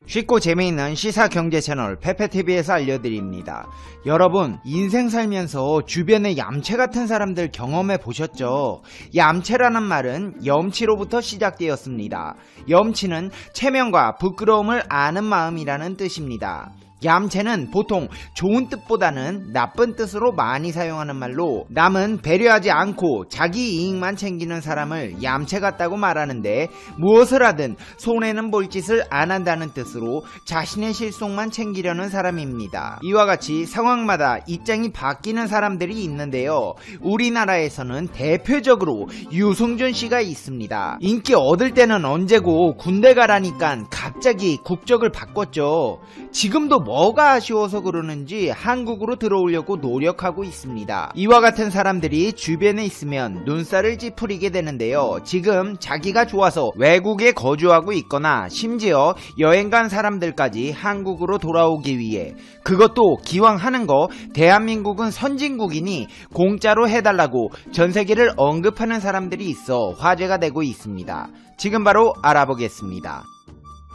쉽고 재미있는 시사 경제 채널 페페TV에서 알려드립니다. 여러분, 인생 살면서 주변에 얌체 같은 사람들 경험해 보셨죠? 얌체라는 말은 염치로부터 시작되었습니다. 염치는 체면과 부끄러움을 아는 마음이라는 뜻입니다. 얌체는 보통 좋은 뜻보다는 나쁜 뜻으로 많이 사용하는 말로 남은 배려하지 않고 자기 이익만 챙기는 사람을 얌체 같다고 말하는데, 무엇을 하든 손해는 볼 짓을 안 한다는 뜻으로 자신의 실속만 챙기려는 사람입니다. 이와 같이 상황마다 입장이 바뀌는 사람들이 있는데요. 우리나라에서는 대표적으로 유승준 씨가 있습니다. 인기 얻을 때는 언제고 군대 가라니까 갑자기 국적을 바꿨죠. 지금도 뭐가 아쉬워서 그러는지 한국으로 들어오려고 노력하고 있습니다. 이와 같은 사람들이 주변에 있으면 눈살을 찌푸리게 되는데요. 지금 자기가 좋아서 외국에 거주하고 있거나 심지어 여행 간 사람들까지 한국으로 돌아오기 위해, 그것도 기왕 하는 거 대한민국은 선진국이니 공짜로 해달라고 전세계를 언급하는 사람들이 있어 화제가 되고 있습니다. 지금 바로 알아보겠습니다.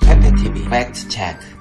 페페TV 팩트체크.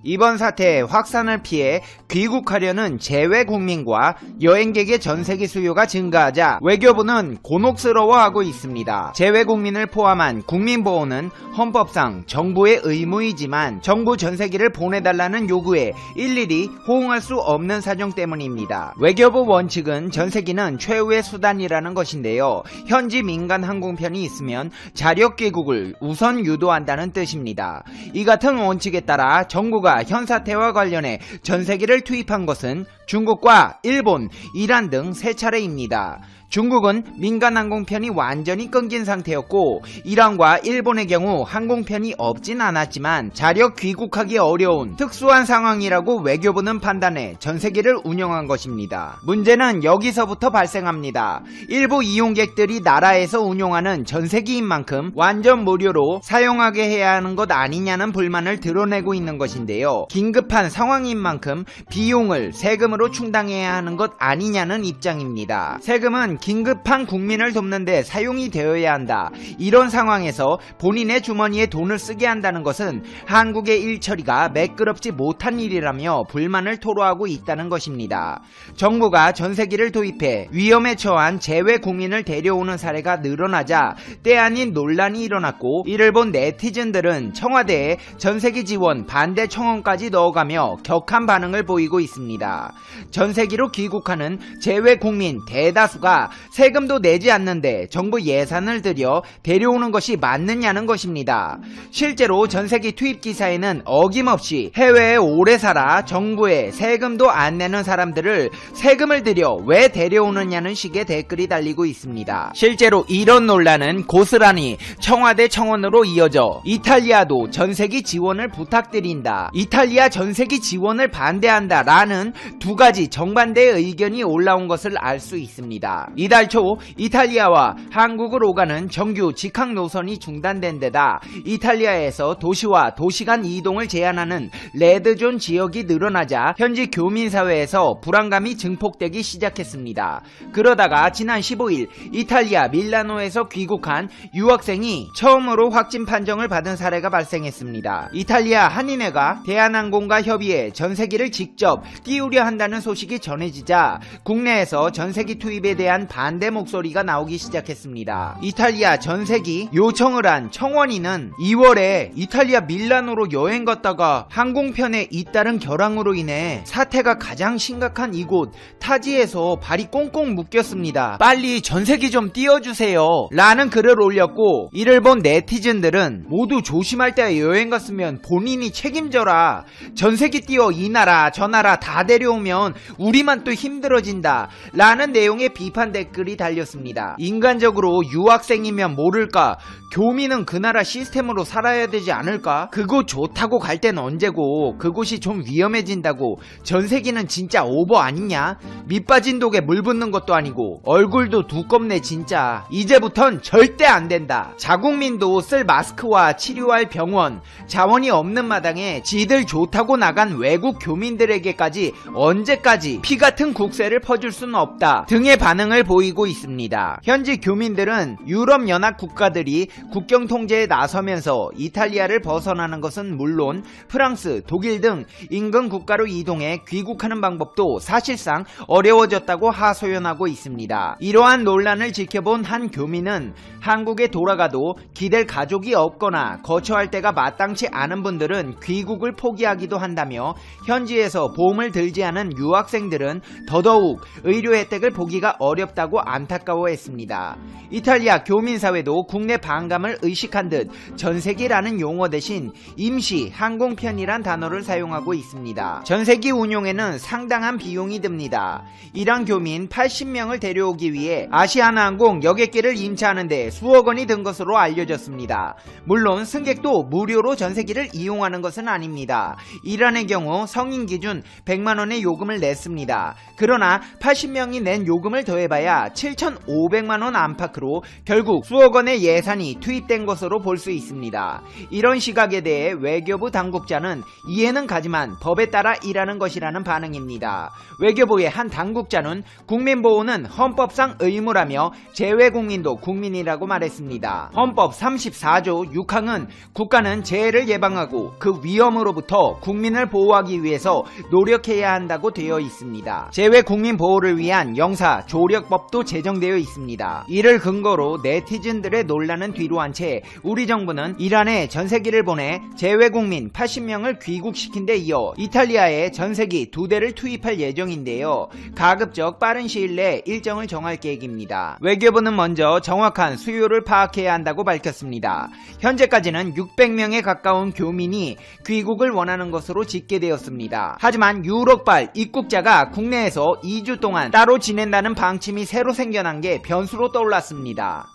이번 사태의 확산을 피해 귀국하려는 재외 국민과 여행객의 전세기 수요가 증가하자 외교부는 곤혹스러워하고 있습니다. 재외 국민을 포함한 국민보호는 헌법상 정부의 의무이지만 정부 전세기를 보내달라는 요구에 일일이 호응할 수 없는 사정 때문입니다. 외교부 원칙은 전세기는 최후의 수단이라는 것인데요. 현지 민간 항공편이 있으면 자력 귀국을 우선 유도한다는 뜻입니다. 이 같은 원칙에 따라 정부가 현 사태와 관련해 전세기를 투입한 것은 중국과 일본, 이란 등 3차례입니다. 중국은 민간 항공편이 완전히 끊긴 상태였고, 이란과 일본의 경우 항공편이 없진 않았지만 자력 귀국하기 어려운 특수한 상황이라고 외교부는 판단해 전세기를 운영한 것입니다. 문제는 여기서부터 발생합니다. 일부 이용객들이 나라에서 운용하는 전세기인 만큼 완전 무료로 사용하게 해야 하는 것 아니냐는 불만을 드러내고 있는 것인데요. 긴급한 상황인 만큼 비용을 세금으로 충당해야 하는 것 아니냐는 입장입니다. 세금은 긴급한 국민을 돕는데 사용이 되어야 한다. 이런 상황에서 본인의 주머니에 돈을 쓰게 한다는 것은 한국의 일처리가 매끄럽지 못한 일이라며 불만을 토로하고 있다는 것입니다. 정부가 전세기를 도입해 위험에 처한 재외 국민을 데려오는 사례가 늘어나자 때 아닌 논란이 일어났고, 이를 본 네티즌들은 청와대에 전세기 지원 반대 청원까지 넣어가며 격한 반응을 보이고 있습니다. 전세기로 귀국하는 재외 국민 대다수가 세금도 내지 않는데 정부 예산을 들여 데려오는 것이 맞느냐는 것입니다. 실제로 전세기 투입 기사에는 어김없이 해외에 오래 살아 정부에 세금도 안 내는 사람들을 세금을 들여 왜 데려오느냐는 식의 댓글이 달리고 있습니다. 실제로 이런 논란은 고스란히 청와대 청원으로 이어져 이탈리아도 전세기 지원을 부탁드린다, 이탈리아 전세기 지원을 반대한다 라는 두 가지 정반대의 의견이 올라온 것을 알 수 있습니다. 이달 초 이탈리아와 한국을 오가는 정규 직항 노선이 중단된 데다 이탈리아에서 도시와 도시 간 이동을 제한하는 레드존 지역이 늘어나자 현지 교민사회에서 불안감이 증폭되기 시작했습니다. 그러다가 지난 15일 이탈리아 밀라노에서 귀국한 유학생이 처음으로 확진 판정을 받은 사례가 발생했습니다. 이탈리아 한인회가 대한항공과 협의해 전세기를 직접 띄우려 한다는 소식이 전해지자 국내에서 전세기 투입에 대한 반대 목소리가 나오기 시작했습니다. 이탈리아 전세기 요청을 한 청원인은 2월에 이탈리아 밀라노로 여행 갔다가 항공편에 잇따른 결항으로 인해 사태가 가장 심각한 이곳 타지에서 발이 꽁꽁 묶였습니다. 빨리 전세기 좀 띄워주세요 라는 글을 올렸고, 이를 본 네티즌들은 모두 조심할 때 여행 갔으면 본인이 책임져라, 전세기 띄워 이 나라 저 나라 다 데려오면 우리만 또 힘들어진다 라는 내용의 비판 댓글이 달렸습니다. 인간적으로 유학생이면 모를까, 교민은 그 나라 시스템으로 살아야 되지 않을까? 그곳 좋다고 갈 땐 언제고, 그곳이 좀 위험해진다고 전세기는 진짜 오버 아니냐? 밑빠진 독에 물 붓는 것도 아니고 얼굴도 두껍네 진짜. 이제부턴 절대 안 된다. 자국민도 쓸 마스크와 치료할 병원, 자원이 없는 마당에 지들 좋다고 나간 외국 교민들에게까지 언제 언제까지 피 같은 국세를 퍼줄 수는 없다 등의 반응을 보이고 있습니다. 현지 교민들은 유럽연합 국가들이 국경 통제에 나서면서 이탈리아를 벗어나는 것은 물론 프랑스, 독일 등 인근 국가로 이동해 귀국하는 방법도 사실상 어려워졌다고 하소연하고 있습니다. 이러한 논란을 지켜본 한 교민은 한국에 돌아가도 기댈 가족이 없거나 거처할 데가 마땅치 않은 분들은 귀국을 포기하기도 한다며 현지에서 보험을 들지 않은 유학생들은 더더욱 의료 혜택을 보기가 어렵다고 안타까워했습니다. 이탈리아 교민사회도 국내 반감을 의식한 듯 전세기라는 용어 대신 임시 항공편이란 단어를 사용하고 있습니다. 전세기 운용에는 상당한 비용이 듭니다. 이란 교민 80명을 데려오기 위해 아시아나항공 여객기를 임차하는데 수억 원이 든 것으로 알려졌습니다. 물론 승객도 무료로 전세기를 이용하는 것은 아닙니다. 이란의 경우 성인 기준 100만 원의 요금을 냈습니다. 그러나 80명이 낸 요금을 더해봐야 7,500만 원 안팎으로 결국 수억 원의 예산이 투입된 것으로 볼 수 있습니다. 이런 시각에 대해 외교부 당국자는 이해는 가지만 법에 따라 일하는 것이라는 반응입니다. 외교부의 한 당국자는 국민보호는 헌법상 의무라며 재외국민도 국민이라고 말했습니다. 헌법 34조 6항은 국가는 재해를 예방하고 그 위험으로부터 국민을 보호하기 위해서 노력해야 한다고 되어 있습니다. 재외국민 보호를 위한 영사 조력법도 제정되어 있습니다. 이를 근거로 네티즌들의 논란은 뒤로한 채 우리 정부는 이란에 전세기를 보내 재외국민 80명을 귀국시킨 데 이어 이탈리아에 전세기 2대를 투입할 예정인데요. 가급적 빠른 시일 내 일정을 정할 계획입니다. 외교부는 먼저 정확한 수요를 파악해야 한다고 밝혔습니다. 현재까지는 600명에 가까운 교민이 귀국을 원하는 것으로 집계되었습니다. 하지만 유럽발 입국자가 국내에서 2주 동안 따로 지낸다는 방침이 새로 생겨난 게 변수로 떠올랐습니다.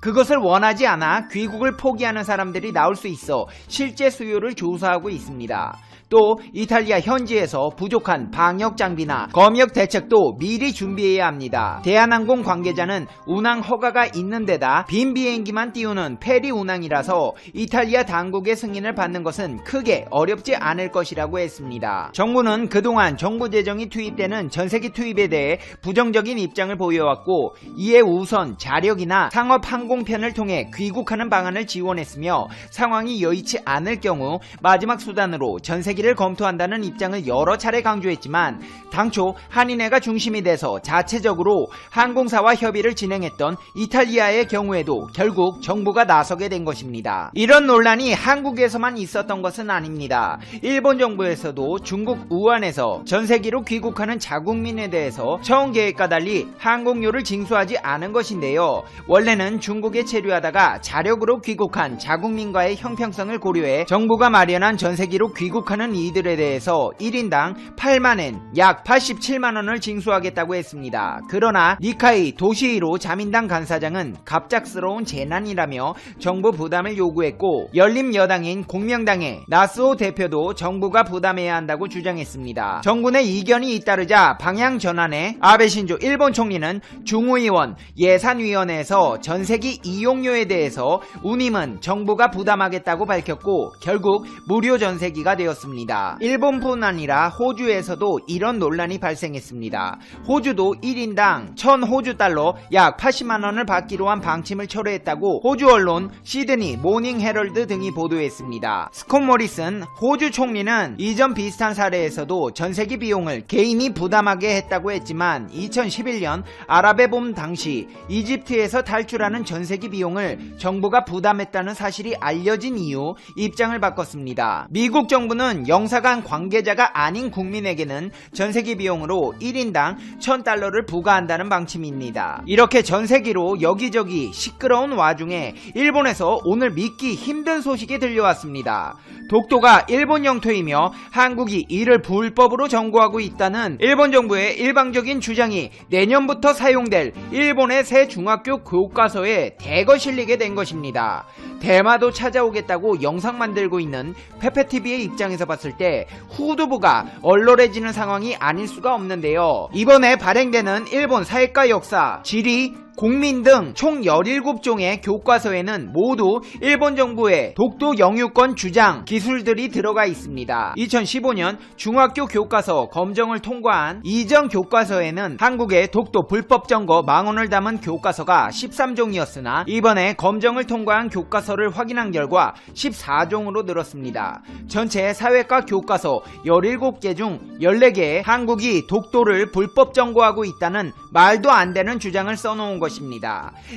그것을 원하지 않아 귀국을 포기하는 사람들이 나올 수 있어 실제 수요를 조사하고 있습니다. 또 이탈리아 현지에서 부족한 방역 장비나 검역 대책도 미리 준비해야 합니다. 대한항공 관계자는 운항 허가가 있는 데다 빈 비행기만 띄우는 페리 운항이라서 이탈리아 당국의 승인을 받는 것은 크게 어렵지 않을 것이라고 했습니다. 정부는 그동안 정부 재정이 투입되는 전세기 투입에 대해 부정적인 입장을 보여왔고 이에 우선 자력이나 상업 항공편을 통해 귀국하는 방안을 지원했으며 상황이 여의치 않을 경우 마지막 수단으로 전세기를 검토한다는 입장을 여러 차례 강조했지만 당초 한인회가 중심이 돼서 자체적으로 항공사와 협의를 진행했던 이탈리아의 경우에도 결국 정부가 나서게 된 것입니다. 이런 논란이 한국에서만 있었던 것은 아닙니다. 일본 정부에서도 중국 우한에서 전세기로 귀국하는 자국민에 대해서 처음 계획과 달리 항공료를 징수하지 않은 것인데요. 원래는 중국에 체류하다가 자력으로 귀국한 자국민과의 형평성을 고려해 정부가 마련한 전세기로 귀국하는 이들에 대해서 1인당 8만엔 약 87만원을 징수하겠다고 했습니다. 그러나 니카이 도시히로 자민당 간사장은 갑작스러운 재난이라며 정부 부담을 요구했고 열린여당인 공명당의 나스오 대표도 정부가 부담해야 한다고 주장했습니다. 정군의 이견이 잇따르자 방향 전환에 아베 신조 일본 총리는 중의원 예산위원회에서 전세기 이용료에 대해서 운임은 정부가 부담하겠다고 밝혔고 결국 무료 전세기가 되었습니다. 일본뿐 아니라 호주에서도 이런 논란이 발생했습니다. 호주도 1인당 1000호주달러 약 80만원을 받기로 한 방침을 철회했다고 호주 언론 시드니 모닝 헤럴드 등이 보도했습니다. 스콧 모리슨 호주 총리는 이전 비슷한 사례에서도 전세기 비용을 개인이 부담하게 했다고 했지만 2011년 아랍의 봄 당시 이집트에서 탈출하는 전세기 비용을 정부가 부담했다는 사실이 알려진 이후 입장을 바꿨습니다. 미국 정부는 영사관 관계자가 아닌 국민에게는 전세기 비용으로 1인당 1000달러를 부과한다는 방침입니다. 이렇게 전세기로 여기저기 시끄러운 와중에 일본에서 오늘 믿기 힘든 소식이 들려왔습니다. 독도가 일본 영토이며 한국이 이를 불법으로 점거하고 있다는 일본 정부의 일방적인 주장이 내년부터 사용될 일본의 새 중학교 교과서에 대거 실리게 된 것입니다. 대마도 찾아오겠다고 영상 만들고 있는 페페TV의 입장에서 봤을 때 후두부가 얼얼해지는 상황이 아닐 수가 없는데요. 이번에 발행되는 일본 사회과 역사, 지리, 국민 등 총 17종의 교과서에는 모두 일본 정부의 독도 영유권 주장 기술들이 들어가 있습니다. 2015년 중학교 교과서 검정을 통과한 이전 교과서에는 한국의 독도 불법 점거 망언을 담은 교과서가 13종이었으나 이번에 검정을 통과한 교과서를 확인한 결과 14종으로 늘었습니다. 전체 사회과 교과서 17개 중 14개에 한국이 독도를 불법 점거하고 있다는 말도 안 되는 주장을 써놓은 것입니다.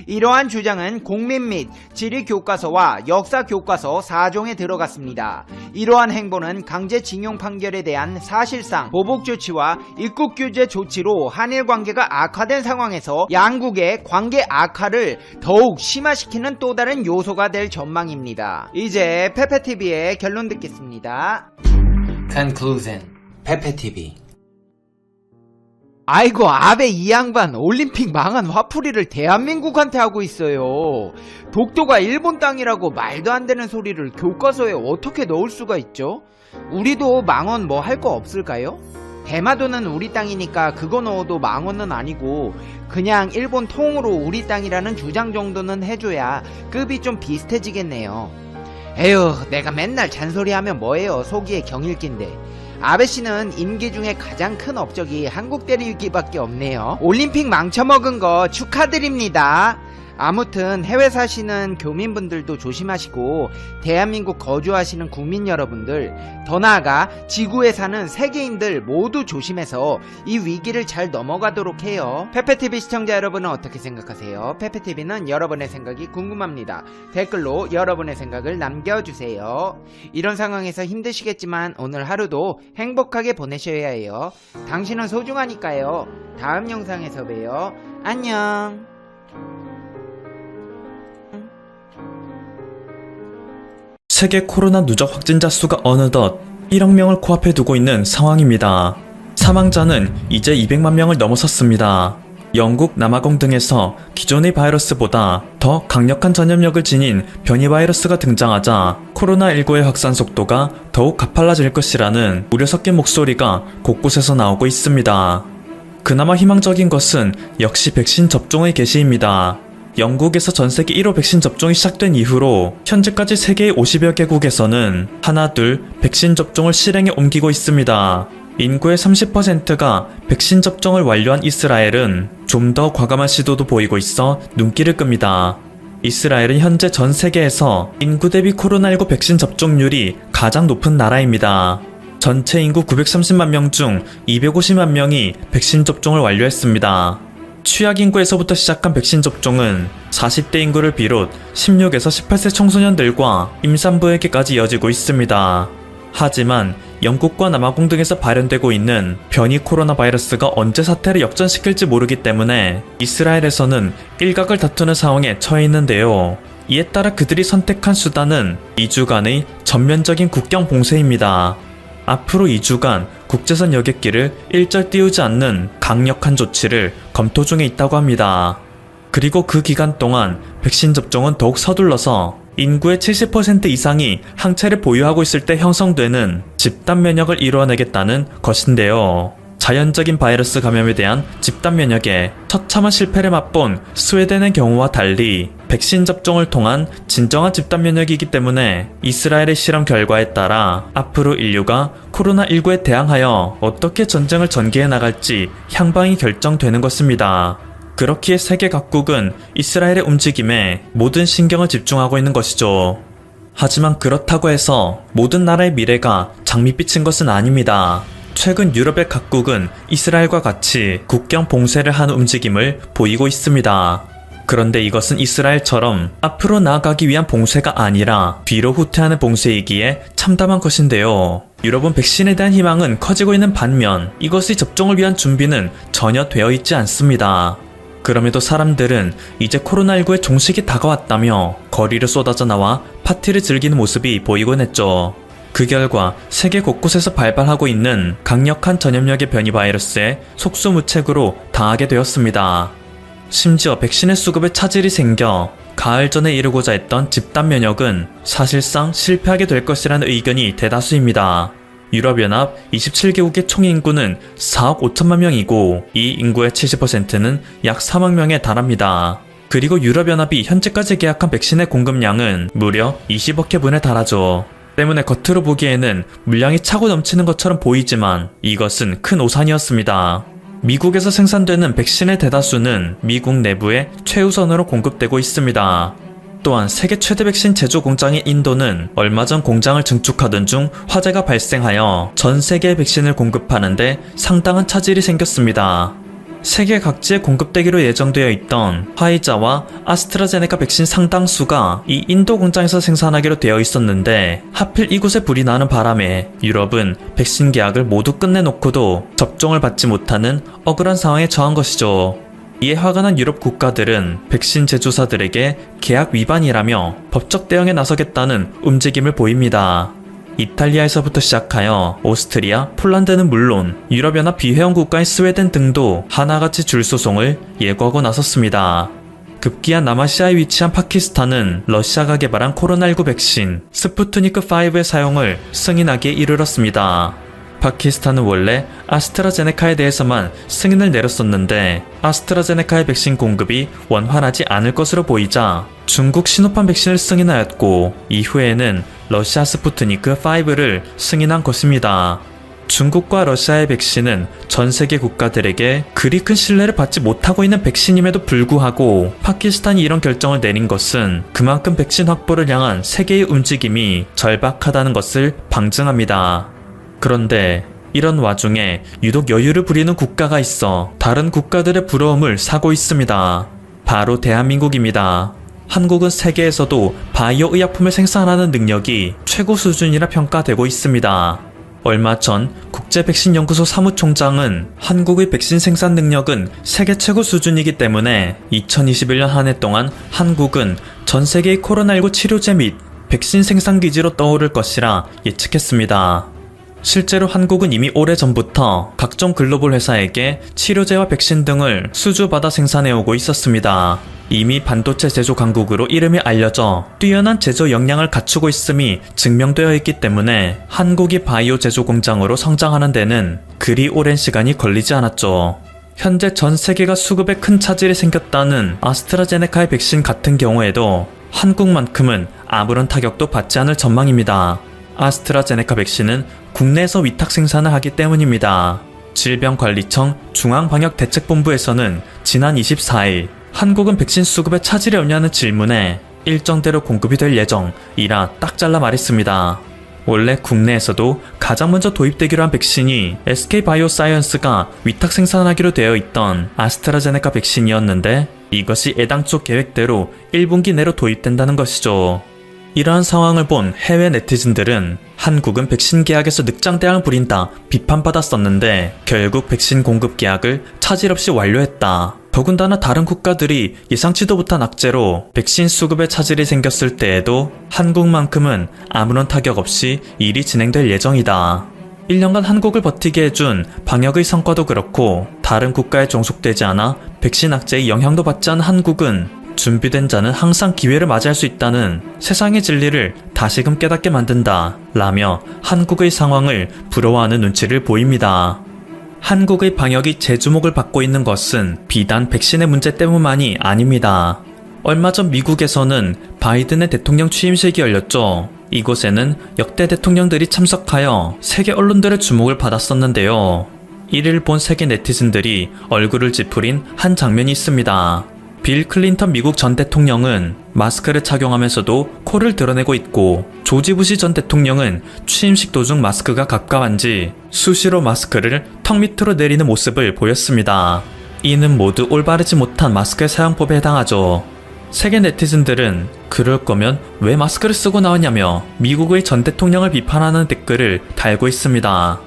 이러한 주장은 공민 및 지리 교과서와 역사 교과서 4종에 들어갔습니다. 이러한 행보는 강제징용 판결에 대한 사실상 보복 조치와 입국 규제 조치로 한일 관계가 악화된 상황에서 양국의 관계 악화를 더욱 심화시키는 또 다른 요소가 될 전망입니다. 이제 페페TV의 결론 듣겠습니다. Conclusion. 페페TV. 아이고, 아베 이 양반 올림픽 망한 화풀이를 대한민국한테 하고 있어요. 독도가 일본 땅이라고 말도 안 되는 소리를 교과서에 어떻게 넣을 수가 있죠? 우리도 망언 뭐 할 거 없을까요? 대마도는 우리 땅이니까 그거 넣어도 망언은 아니고 그냥 일본 통으로 우리 땅이라는 주장 정도는 해줘야 급이 좀 비슷해지겠네요. 에휴, 내가 맨날 잔소리하면 뭐해요. 속이에 경일기인데. 아베씨는 임기 중에 가장 큰 업적이 한국 때리기밖에 없네요. 올림픽 망쳐먹은 거 축하드립니다. 아무튼 해외 사시는 교민분들도 조심하시고 대한민국 거주하시는 국민 여러분들, 더 나아가 지구에 사는 세계인들 모두 조심해서 이 위기를 잘 넘어가도록 해요. 페페TV 시청자 여러분은 어떻게 생각하세요? 페페TV는 여러분의 생각이 궁금합니다. 댓글로 여러분의 생각을 남겨주세요. 이런 상황에서 힘드시겠지만 오늘 하루도 행복하게 보내셔야 해요. 당신은 소중하니까요. 다음 영상에서 봬요. 안녕. 세계 코로나 누적 확진자 수가 어느덧 1억 명을 코앞에 두고 있는 상황입니다. 사망자는 이제 200만 명을 넘어섰습니다. 영국 남아공 등에서 기존의 바이러스보다 더 강력한 전염력을 지닌 변이 바이러스가 등장하자 코로나19의 확산 속도가 더욱 가팔라질 것이라는 우려 섞인 목소리가 곳곳에서 나오고 있습니다. 그나마 희망적인 것은 역시 백신 접종의 개시입니다. 영국에서 전세계 1호 백신 접종이 시작된 이후로 현재까지 세계의 50여 개국에서는 하나둘 백신 접종을 실행에 옮기고 있습니다. 인구의 30%가 백신 접종을 완료한 이스라엘은 좀 더 과감한 시도도 보이고 있어 눈길을 끕니다. 이스라엘은 현재 전 세계에서 인구 대비 코로나19 백신 접종률이 가장 높은 나라입니다. 전체 인구 930만 명 중 250만 명이 백신 접종을 완료했습니다. 취약 인구에서부터 시작한 백신 접종은 40대 인구를 비롯 16에서 18세 청소년들과 임산부에게까지 이어지고 있습니다. 하지만 영국과 남아공 등에서 발현되고 있는 변이 코로나 바이러스가 언제 사태를 역전시킬지 모르기 때문에 이스라엘에서는 일각을 다투는 상황에 처해 있는데요. 이에 따라 그들이 선택한 수단은 2주간의 전면적인 국경 봉쇄입니다. 앞으로 2주간 국제선 여객기를 일절 띄우지 않는 강력한 조치를 검토 중에 있다고 합니다. 그리고 그 기간 동안 백신 접종은 더욱 서둘러서 인구의 70% 이상이 항체를 보유하고 있을 때 형성되는 집단 면역을 이루어내겠다는 것인데요. 자연적인 바이러스 감염에 대한 집단 면역에 처참한 실패를 맛본 스웨덴의 경우와 달리 백신 접종을 통한 진정한 집단 면역이기 때문에 이스라엘의 실험 결과에 따라 앞으로 인류가 코로나19에 대항하여 어떻게 전쟁을 전개해 나갈지 향방이 결정되는 것입니다. 그렇기에 세계 각국은 이스라엘의 움직임에 모든 신경을 집중하고 있는 것이죠. 하지만 그렇다고 해서 모든 나라의 미래가 장밋빛인 것은 아닙니다. 최근 유럽의 각국은 이스라엘과 같이 국경 봉쇄를 하는 움직임을 보이고 있습니다. 그런데 이것은 이스라엘처럼 앞으로 나아가기 위한 봉쇄가 아니라 뒤로 후퇴하는 봉쇄이기에 참담한 것인데요. 유럽은 백신에 대한 희망은 커지고 있는 반면 이것의 접종을 위한 준비는 전혀 되어 있지 않습니다. 그럼에도 사람들은 이제 코로나19의 종식이 다가왔다며 거리를 쏟아져 나와 파티를 즐기는 모습이 보이곤 했죠. 그 결과 세계 곳곳에서 발발하고 있는 강력한 전염력의 변이 바이러스에 속수무책으로 당하게 되었습니다. 심지어 백신의 수급에 차질이 생겨 가을 전에 이루고자 했던 집단 면역은 사실상 실패하게 될 것이라는 의견이 대다수입니다. 유럽연합 27개국의 총 인구는 4억 5천만 명이고 이 인구의 70%는 약 3억 명에 달합니다. 그리고 유럽연합이 현재까지 계약한 백신의 공급량은 무려 20억 회분에 달하죠. 때문에 겉으로 보기에는 물량이 차고 넘치는 것처럼 보이지만 이것은 큰 오산이었습니다. 미국에서 생산되는 백신의 대다수는 미국 내부에 최우선으로 공급되고 있습니다. 또한 세계 최대 백신 제조 공장인 인도는 얼마 전 공장을 증축하던 중 화재가 발생하여 전 세계의 백신을 공급하는데 상당한 차질이 생겼습니다. 세계 각지에 공급되기로 예정되어 있던 화이자와 아스트라제네카 백신 상당수가 이 인도 공장에서 생산하기로 되어 있었는데 하필 이곳에 불이 나는 바람에 유럽은 백신 계약을 모두 끝내놓고도 접종을 받지 못하는 억울한 상황에 처한 것이죠. 이에 화가 난 유럽 국가들은 백신 제조사들에게 계약 위반이라며 법적 대응에 나서겠다는 움직임을 보입니다. 이탈리아에서부터 시작하여 오스트리아, 폴란드는 물론 유럽연합 비회원 국가인 스웨덴 등도 하나같이 줄 소송을 예고하고 나섰습니다. 급기야 남아시아에 위치한 파키스탄은 러시아가 개발한 코로나19 백신 스푸트니크5의 사용을 승인하기에 이르렀습니다. 파키스탄은 원래 아스트라제네카에 대해서만 승인을 내렸었는데 아스트라제네카의 백신 공급이 원활하지 않을 것으로 보이자 중국 시노팜 백신을 승인하였고 이후에는 러시아 스푸트니크5를 승인한 것입니다. 중국과 러시아의 백신은 전 세계 국가들에게 그리 큰 신뢰를 받지 못하고 있는 백신임에도 불구하고 파키스탄이 이런 결정을 내린 것은 그만큼 백신 확보를 향한 세계의 움직임이 절박하다는 것을 방증합니다. 그런데 이런 와중에 유독 여유를 부리는 국가가 있어 다른 국가들의 부러움을 사고 있습니다. 바로 대한민국입니다. 한국은 세계에서도 바이오 의약품을 생산하는 능력이 최고 수준이라 평가되고 있습니다. 얼마 전 국제백신연구소 사무총장은 한국의 백신 생산 능력은 세계 최고 수준이기 때문에 2021년 한 해 동안 한국은 전 세계의 코로나19 치료제 및 백신 생산 기지로 떠오를 것이라 예측했습니다. 실제로 한국은 이미 오래전부터 각종 글로벌 회사에게 치료제와 백신 등을 수주받아 생산해오고 있었습니다. 이미 반도체 제조 강국으로 이름이 알려져 뛰어난 제조 역량을 갖추고 있음이 증명되어 있기 때문에 한국이 바이오 제조 공장으로 성장하는 데는 그리 오랜 시간이 걸리지 않았죠. 현재 전 세계가 수급에 큰 차질이 생겼다는 아스트라제네카의 백신 같은 경우에도 한국만큼은 아무런 타격도 받지 않을 전망입니다. 아스트라제네카 백신은 국내에서 위탁 생산을 하기 때문입니다. 질병관리청 중앙방역대책본부에서는 지난 24일 한국은 백신 수급에 차질이 없냐는 질문에 일정대로 공급이 될 예정이라 딱 잘라 말했습니다. 원래 국내에서도 가장 먼저 도입되기로 한 백신이 SK바이오사이언스가 위탁 생산하기로 되어 있던 아스트라제네카 백신이었는데 이것이 애당초 계획대로 1분기 내로 도입된다는 것이죠. 이러한 상황을 본 해외 네티즌들은 한국은 백신 계약에서 늑장대항을 부린다 비판받았었는데 결국 백신 공급 계약을 차질 없이 완료했다. 더군다나 다른 국가들이 예상치도 못한 악재로 백신 수급에 차질이 생겼을 때에도 한국만큼은 아무런 타격 없이 일이 진행될 예정이다. 1년간 한국을 버티게 해준 방역의 성과도 그렇고 다른 국가에 종속되지 않아 백신 악재의 영향도 받지 않은 한국은 준비된 자는 항상 기회를 맞이할 수 있다는 세상의 진리를 다시금 깨닫게 만든다 라며 한국의 상황을 부러워하는 눈치를 보입니다. 한국의 방역이 재주목을 받고 있는 것은 비단 백신의 문제 때문만이 아닙니다. 얼마 전 미국에서는 바이든의 대통령 취임식이 열렸죠. 이곳에는 역대 대통령들이 참석하여 세계 언론들의 주목을 받았었는데요. 이를 본 세계 네티즌들이 얼굴을 찌푸린 한 장면이 있습니다. 빌 클린턴 미국 전 대통령은 마스크를 착용하면서도 코를 드러내고 있고 조지 부시 전 대통령은 취임식 도중 마스크가 갑갑한지 수시로 마스크를 턱 밑으로 내리는 모습을 보였습니다. 이는 모두 올바르지 못한 마스크의 사용법에 해당하죠. 세계 네티즌들은 그럴 거면 왜 마스크를 쓰고 나왔냐며 미국의 전 대통령을 비판하는 댓글을 달고 있습니다.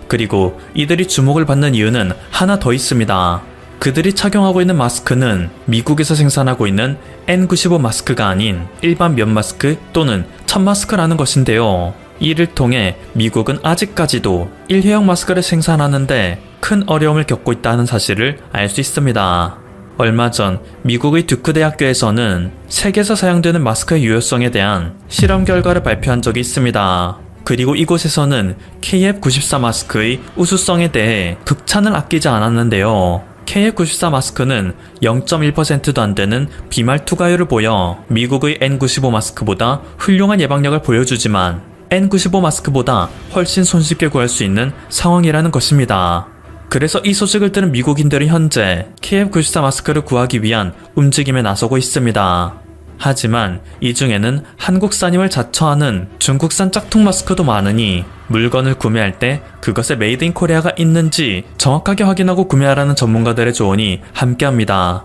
그리고 이들이 주목을 받는 이유는 하나 더 있습니다. 그들이 착용하고 있는 마스크는 미국에서 생산하고 있는 N95 마스크가 아닌 일반 면 마스크 또는 천 마스크라는 것인데요. 이를 통해 미국은 아직까지도 일회용 마스크를 생산하는데 큰 어려움을 겪고 있다는 사실을 알 수 있습니다. 얼마 전 미국의 듀크 대학교에서는 세계에서 사용되는 마스크의 유효성에 대한 실험 결과를 발표한 적이 있습니다. 그리고 이곳에서는 KF94 마스크의 우수성에 대해 극찬을 아끼지 않았는데요. KF94 마스크는 0.1%도 안 되는 비말 투과율을 보여 미국의 N95 마스크보다 훌륭한 예방력을 보여주지만 N95 마스크보다 훨씬 손쉽게 구할 수 있는 상황이라는 것입니다. 그래서 이 소식을 들은 미국인들은 현재 KF94 마스크를 구하기 위한 움직임에 나서고 있습니다. 하지만 이 중에는 한국산임을 자처하는 중국산 짝퉁 마스크도 많으니 물건을 구매할 때 그것에 메이드 인 코리아가 있는지 정확하게 확인하고 구매하라는 전문가들의 조언이 함께합니다.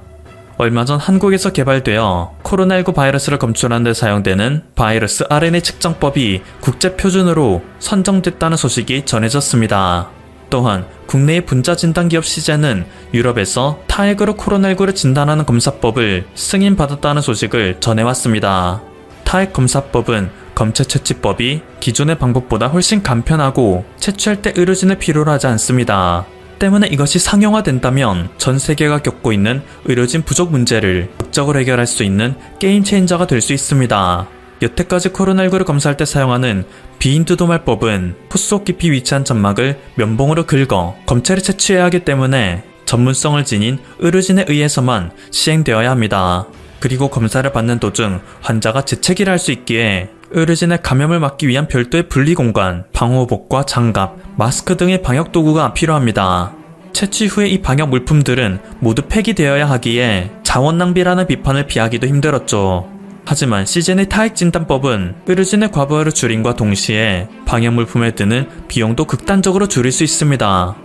얼마 전 한국에서 개발되어 코로나19 바이러스를 검출하는 데 사용되는 바이러스 RNA 측정법이 국제 표준으로 선정됐다는 소식이 전해졌습니다. 또한 국내의 분자 진단 기업 시젠은 유럽에서 타액으로 코로나19를 진단하는 검사법을 승인받았다는 소식을 전해왔습니다. 타액 검사법은 검체 채취법이 기존의 방법보다 훨씬 간편하고 채취할 때 의료진을 필요로 하지 않습니다. 때문에 이것이 상용화된다면 전 세계가 겪고 있는 의료진 부족 문제를 극적으로 해결할 수 있는 게임 체인저가 될 수 있습니다. 여태까지 코로나19를 검사할 때 사용하는 비인두도말법은 풋속 깊이 위치한 점막을 면봉으로 긁어 검체를 채취해야 하기 때문에 전문성을 지닌 의료진에 의해서만 시행되어야 합니다. 그리고 검사를 받는 도중 환자가 재채기를 할 수 있기에 의료진의 감염을 막기 위한 별도의 분리공간, 방호복과 장갑, 마스크 등의 방역도구가 필요합니다. 채취 후에 이 방역 물품들은 모두 폐기되어야 하기에 자원 낭비라는 비판을 피하기도 힘들었죠. 하지만 시젠의 타액 진단법은 의료진의 과부하를 줄임과 동시에 방역물품에 드는 비용도 극단적으로 줄일 수 있습니다.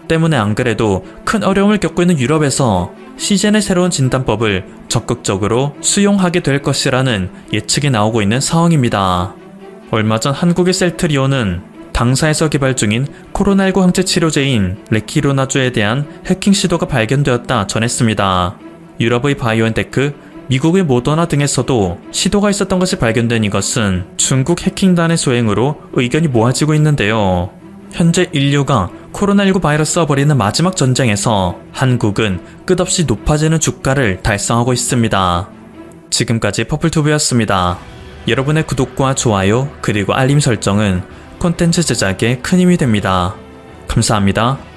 때문에 안 그래도 큰 어려움을 겪고 있는 유럽에서 시젠의 새로운 진단법을 적극적으로 수용하게 될 것이라는 예측이 나오고 있는 상황입니다. 얼마 전 한국의 셀트리온은 당사에서 개발 중인 코로나19 항체 치료제인 레키로나주에 대한 해킹 시도가 발견되었다 전했습니다. 유럽의 바이오엔테크, 미국의 모더나 등에서도 시도가 있었던 것이 발견된 이것은 중국 해킹단의 소행으로 의견이 모아지고 있는데요. 현재 인류가 코로나19 바이러스와 벌이는 마지막 전쟁에서 한국은 끝없이 높아지는 주가를 달성하고 있습니다. 지금까지 퍼플튜브였습니다. 여러분의 구독과 좋아요 그리고 알림 설정은 콘텐츠 제작에 큰 힘이 됩니다. 감사합니다.